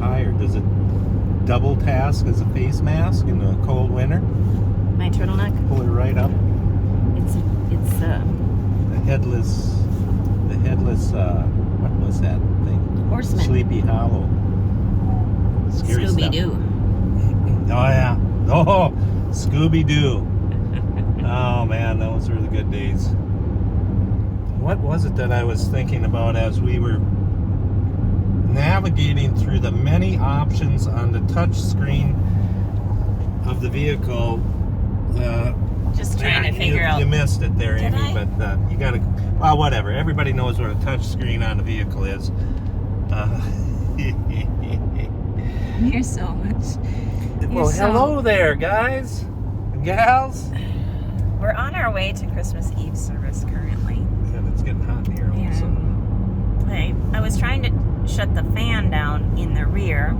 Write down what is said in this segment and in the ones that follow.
higher? Does it double task as a face mask in the cold winter? My turtleneck? Pull it right up. It's The headless, what was that thing? Horseman. Sleepy Hollow. Scary Scooby-Doo. Stuff. Oh, yeah. Oh, Scooby-Doo. Oh, man, those were the good days. What was it that I was thinking about as we were navigating through the many options on the touch screen of the vehicle? Just trying to figure out. You missed it there, Did Amy, I? but you gotta, well, whatever. Everybody knows what a touch screen on a vehicle is. You're so much. Well, hello there, guys and gals. We're on our way to Christmas Eve service currently. And it's getting hot in here all of a sudden. I was trying to shut the fan down in the rear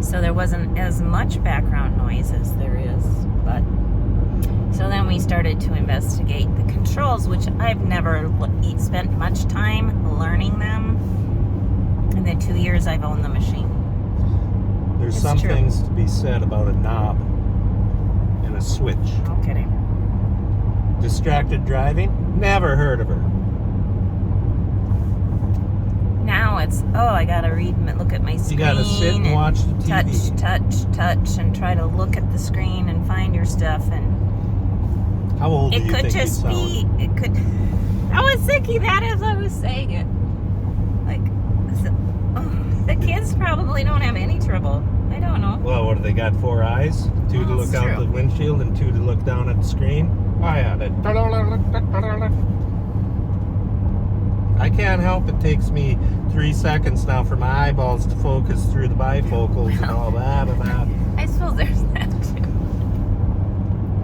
so there wasn't as much background noise as there is, but so then we started to investigate the controls, which I've never spent much time learning them in the 2 years I've owned the machine. There's It's some true. things to be said about a knob and a switch. No kidding. Distracted driving? Never heard of her. Now it's, I gotta read and look at my screen. You gotta sit and watch the TV. touch, and try to look at the screen and find your stuff. And How old do it you could think you just sound? be. It could. I was thinking that as I was saying it. Like, the kids probably don't have any trouble. I don't know. Well, what do they got? 4 eyes? 2 to Well, look it's out true. the windshield and 2 to look down at the screen? Oh, yeah. I can't help it. Takes me 3 seconds now for my eyeballs to focus through the bifocals and all that and that. I suppose there's that too.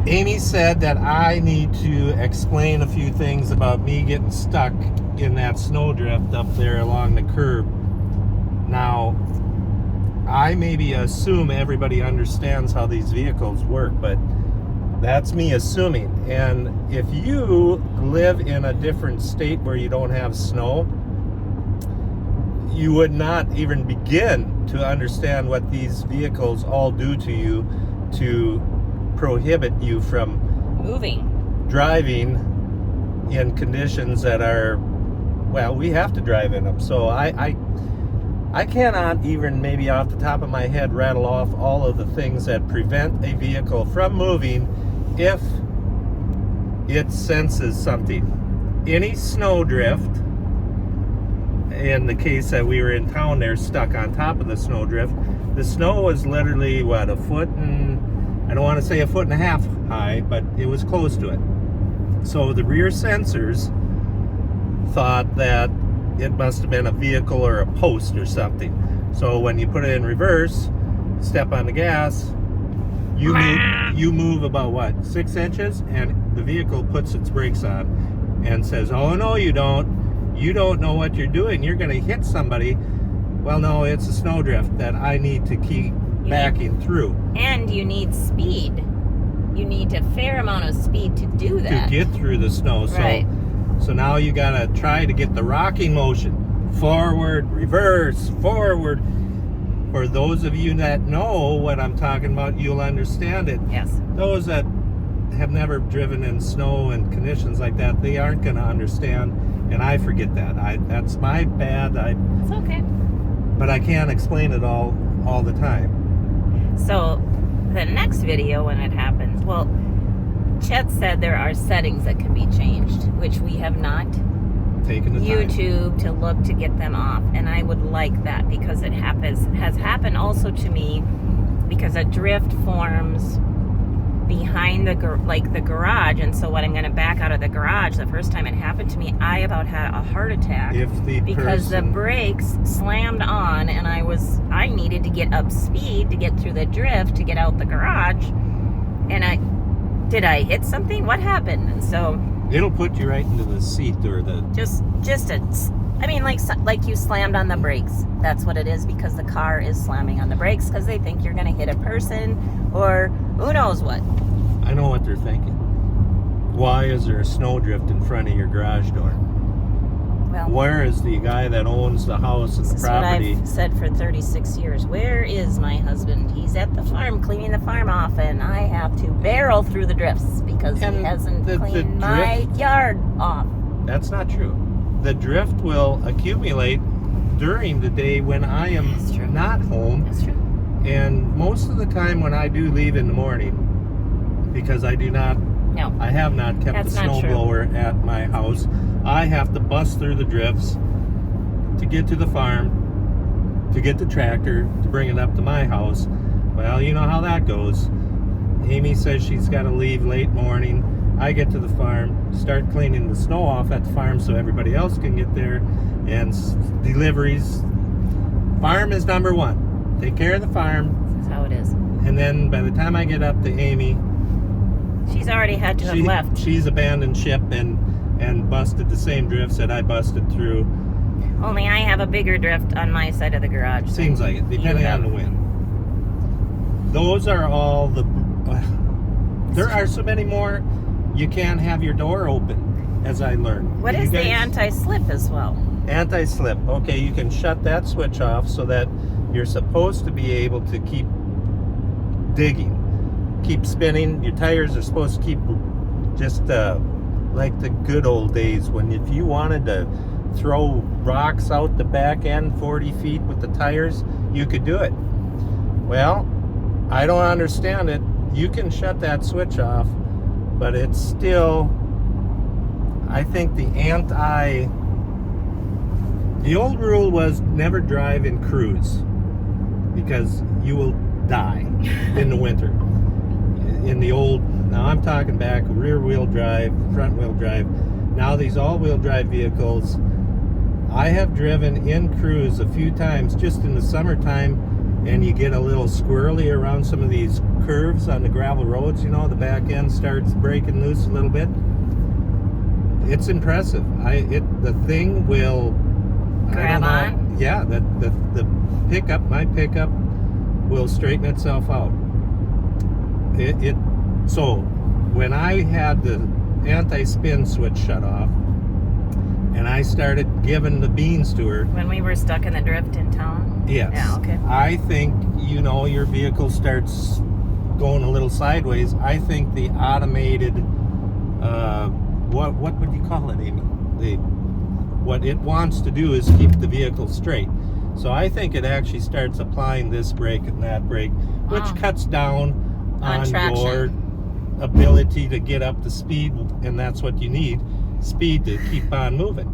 Amy said that I need to explain a few things about me getting stuck in that snowdrift up there along the curb. Now, I maybe assume everybody understands how these vehicles work, but that's me assuming. And if you live in a different state where you don't have snow, you would not even begin to understand what these vehicles all do to you to prohibit you from Moving. driving in conditions that are, well, we have to drive in them. So I cannot even, maybe off the top of my head, rattle off all of the things that prevent a vehicle from moving if it senses something. Any snowdrift, in the case that we were in town there, stuck on top of the snowdrift, the snow was literally, what, 1 foot and, I don't want to say 1.5 feet high, but it was close to it. So the rear sensors thought that it must have been a vehicle or a post or something. So when you put it in reverse, step on the gas, you move about what, 6 inches, and the vehicle puts its brakes on and says, oh no, you don't know what you're doing, you're going to hit somebody. Well, no, it's a snowdrift that I need to keep backing through. And you need speed. You need a fair amount of speed to do that. To get through the snow. Right. So now you gotta try to get the rocking motion. Forward, reverse, forward. For those of you that know what I'm talking about, you'll understand it. Yes. Those that have never driven in snow and conditions like that, they aren't gonna understand, and I forget that. That's my bad. It's okay. But I can't explain it all the time. So the next video when it happens, well, Chet said there are settings that can be changed, which we have not Taking the time. YouTube to look to get them off, and I would like that because it has happened also to me because a drift forms behind the garage, and so when I'm going to back out of the garage, the first time it happened to me, I about had a heart attack because the brakes slammed on, and I needed to get up speed to get through the drift to get out the garage, and did I hit something? What happened? And so it'll put you right into the seat or the like you slammed on the brakes. That's what it is, because the car is slamming on the brakes because they think you're going to hit a person or who knows what. I know what they're thinking. Why is there a snowdrift in front of your garage door? Well, where is the guy that owns the house and the this is what property? I've said for 36 years. Where is my husband? He's at the farm cleaning the farm off, and I have to barrel through the drifts because And he hasn't the cleaned my drift- yard off. That's not true. The drift will accumulate during the day when I am That's true. not home. That's true. And most of the time when I do leave in the morning, because I have not kept That's the not snow true. blower at my house, I have to bust through the drifts to get to the farm, to get the tractor, to bring it up to my house. Well, you know how that goes. Amy says she's got to leave late morning. I get to the farm, start cleaning the snow off at the farm so everybody else can get there, and deliveries. Farm is number one. Take care of the farm, That's how it is. and then by the time I get up to Amy, She's already had to have left. she's abandoned ship and busted the same drifts that I busted through. Only I have a bigger drift on my side of the garage. Seems like it, depending on the wind. Those are all the... there are so many more. You can't have your door open, as I learned. What You is the guys- anti-slip as well? Anti-slip. Okay, you can shut that switch off so that you're supposed to be able to keep digging, keep spinning. Your tires are supposed to keep just like the good old days when if you wanted to throw rocks out the back end 40 feet with the tires, you could do it. Well, I don't understand it. You can shut that switch off, but it's still, I think the old rule was never drive in cruise because you will die in the winter. In the old, now I'm talking back rear wheel drive, front wheel drive. Now these all wheel drive vehicles, I have driven in cruise a few times just in the summertime, and you get a little squirrely around some of these curves on the gravel roads, you know, the back end starts breaking loose a little bit. It's impressive. The thing will Grab on? Yeah, the pickup, my pickup, will straighten itself out. So when I had the anti-spin switch shut off, and I started giving the beans to her. When we were stuck in the drift in town? Yes. Yeah, okay. I think, your vehicle starts going a little sideways. I think the automated, what would you call it, Amy? What it wants to do is keep the vehicle straight. So I think it actually starts applying this brake and that brake, which cuts down on traction. your ability to get up to speed, and that's what you need, speed to keep on moving.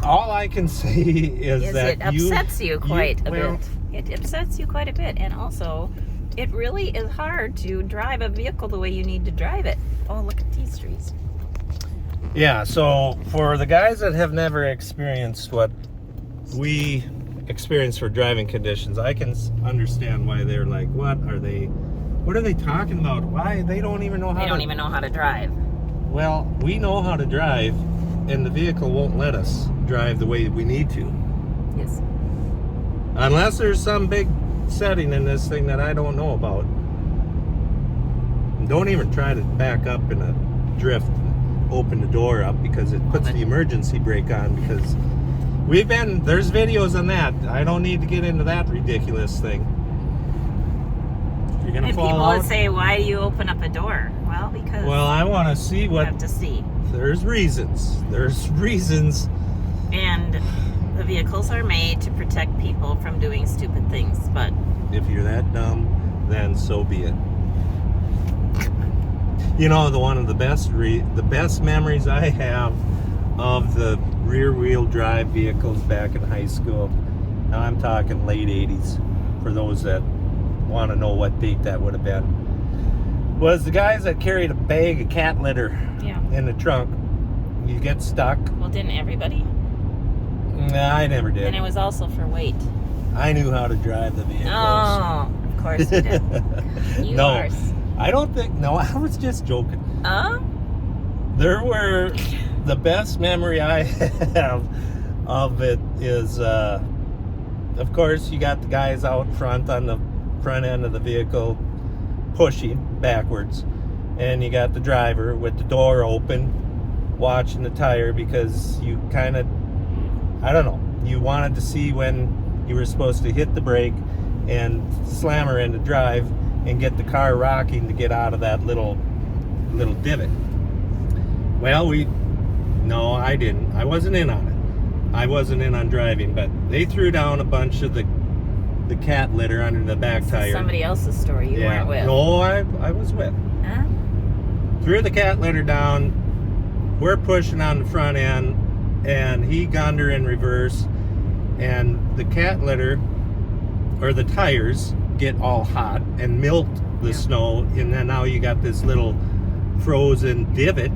All I can say is that it upsets you quite a well, bit. It upsets you quite a bit, and also it really is hard to drive a vehicle the way you need to drive it. Oh, look at these trees. Yeah, so for the guys that have never experienced what we experience for driving conditions, I can understand why they're like, what are they talking about? Why? They don't even know how They don't even know how to drive. Well, we know how to drive, and the vehicle won't let us drive the way we need to. Yes. Unless there's some big setting in this thing that I don't know about. And don't even try to back up in a drift and open the door up, because it puts the emergency brake on, because there's videos on that. I don't need to get into that ridiculous thing. You're gonna And fall people out. would say, why do you open up a door? Well, because Well, I want to see you what... have to see. There's reasons. And the vehicles are made to protect people from doing stupid things, but If you're that dumb, then so be it. One of the best memories I have of the rear-wheel drive vehicles back in high school, now I'm talking late 80s, for those that want to know what date that would have been, was the guys that carried a bag of cat litter yeah. in the trunk. You get stuck. Well, didn't everybody? Nah, I never did. And it was also for weight. I knew how to drive the vehicles. Oh, of course you did. You No. are. I don't think, no, I was just joking. There The best memory I have of it is, of course, you got the guys out front on the front end of the vehicle pushing backwards, and you got the driver with the door open, watching the tire because you kind of, I don't know, you wanted to see when you were supposed to hit the brake and slam her into drive and get the car rocking to get out of that little divot. Well, no, I didn't. I wasn't in on it. I wasn't in on driving, but they threw down a bunch of the cat litter under the back tire. Somebody else's story you weren't with. No, I was with. Huh? Threw the cat litter down. We're pushing on the front end, and he gunned her in reverse, and the cat litter, or the tires, get all hot and melt the snow, and then now you got this little frozen divot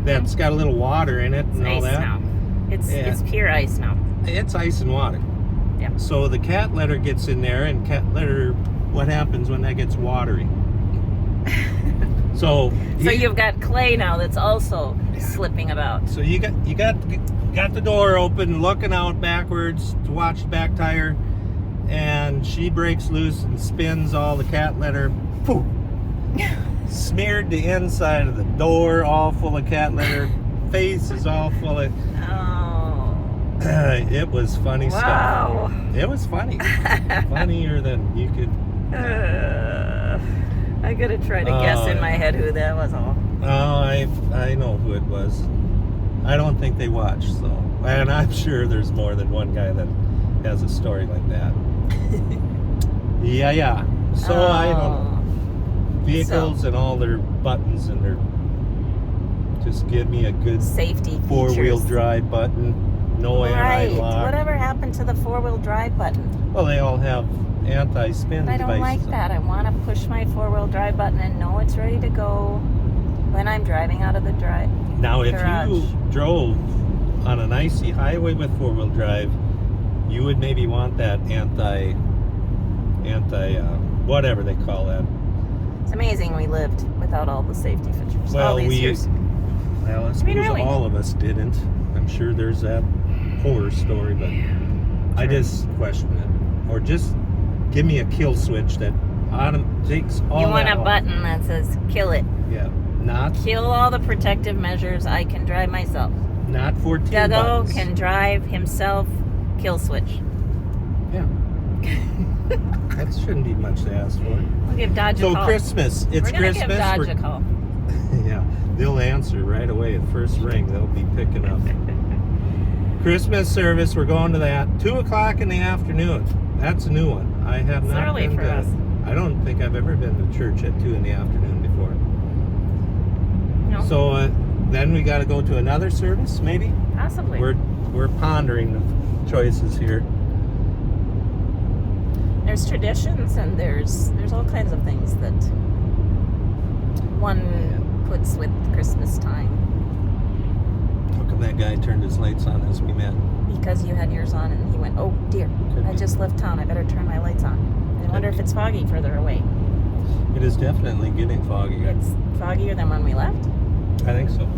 that's got a little water in it and all that. Now. It's pure ice now. It's ice and water. Yeah. So the cat litter gets in there, and cat litter, what happens when that gets watery? So you've got clay now that's also slipping about. So you got the door open, looking out backwards to watch the back tire, and she breaks loose and spins all the cat litter. Poof! Smeared the inside of the door, all full of cat litter. Face is all full of. Oh. It was funny stuff. It was funny. Funnier than you could. I gotta try to guess in my head who that was. I know who it was. I don't think they watched, so. And I'm sure there's more than one guy that has a story like that. Yeah. So I don't know. Vehicles and all their buttons and their. Just give me a good safety four-wheel drive button. No anti-lock. Whatever happened to the four-wheel drive button? Well, they all have anti-spin I devices. don't like that. I want to push my four-wheel drive button and know it's ready to go when I'm driving out of the garage. Now, if you drove on an icy highway with four-wheel drive, you would maybe want that anti whatever they call that. It's amazing we lived without all the safety features Well, all these years. Well, I suppose really. all of us didn't. I'm sure there's that horror story, but I just question it. Or just give me a kill switch that takes all that. You want a off. button that says kill it. Yeah. Not Kill all the protective measures. I can drive myself. not 14 Dougo buttons. can drive himself. Kill switch. Yeah. That shouldn't be much to ask for. We'll give Dodge a So call. Christmas. It's We're gonna Christmas. give Dodge a call. Yeah. They'll answer right away at first ring. They'll be picking up. Christmas service. We're going to that. 2:00 in the afternoon. That's a new one. I have It's not early been for to. us. I don't think I've ever been to church at 2 in the afternoon before. No, So then we got to go to another service, maybe. possibly. We're pondering the choices here. There's traditions and there's all kinds of things that one puts with Christmas time. How come that guy turned his lights on as we met? Because you had yours on and he went, oh dear, Could I be. just left town. I better turn my lights on. I wonder if it's foggy further away. It is definitely getting foggy. It's foggier than when we left? I think so.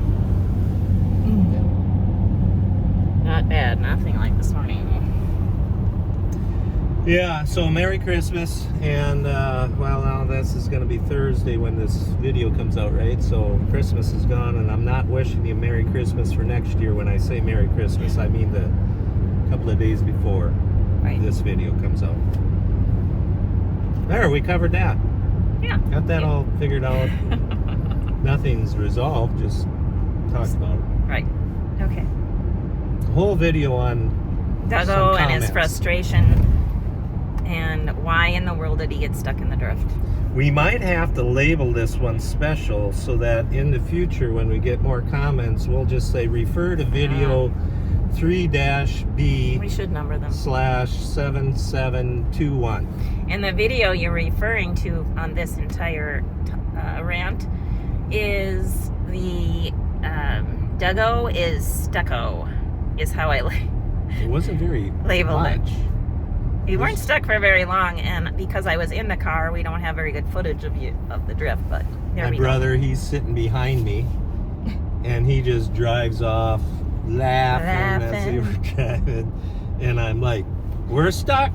Not bad. Nothing like this morning. Yeah, so Merry Christmas, and well, now this is going to be Thursday when this video comes out, right? So Christmas is gone, and I'm not wishing you Merry Christmas for next year. When I say Merry Christmas, I mean the couple of days before this video comes out. There, we covered that. Yeah. Got that all figured out. Nothing's resolved, just talked about it. Right. Okay. The whole video on Dougo some and his comments. frustration, and why in the world did he get stuck in the drift? We might have to label this one special so that in the future when we get more comments, we'll just say refer to video 3-B We should number them. /7721. And the video you're referring to on this entire rant is the Dougo is Stucko, is how I It wasn't very labeled it. much. We weren't stuck for very long, and because I was in the car, we don't have very good footage of the drift, but there My we brother, he's sitting behind me, and he just drives off laughing as they were driving. And I'm like, we're stuck.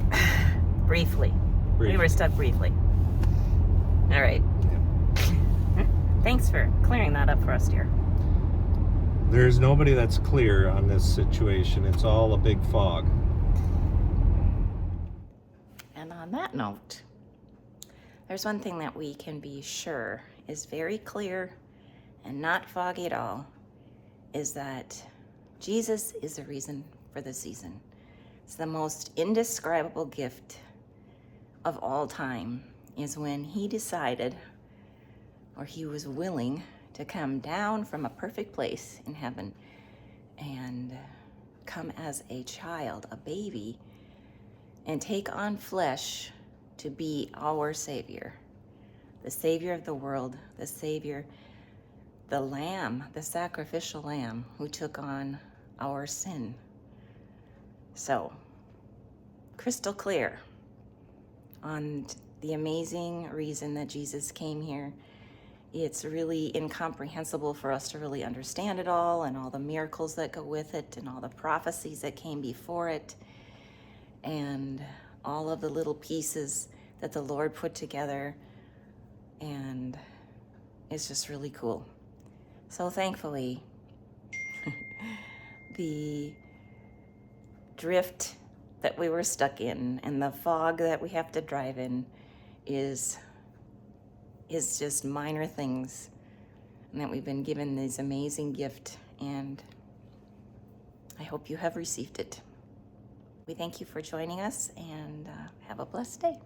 Briefly. We were stuck briefly. All right. Thanks for clearing that up for us, dear. There's nobody that's clear on this situation. It's all a big fog. And on that note, there's one thing that we can be sure is very clear and not foggy at all, is that Jesus is the reason for the season. It's the most indescribable gift of all time, is when he decided, or he was willing to come down from a perfect place in heaven and come as a child, a baby, and take on flesh to be our Savior, the Savior of the world, the Savior, the Lamb, the sacrificial Lamb who took on our sin. So, crystal clear on the amazing reason that Jesus came here. It's really incomprehensible for us to really understand it all, and all the miracles that go with it, and all the prophecies that came before it, and all of the little pieces that the Lord put together, and it's just really cool. So thankfully, the drift that we were stuck in and the fog that we have to drive in is just minor things, and that we've been given this amazing gift, and I hope you have received it. We thank you for joining us, and have a blessed day.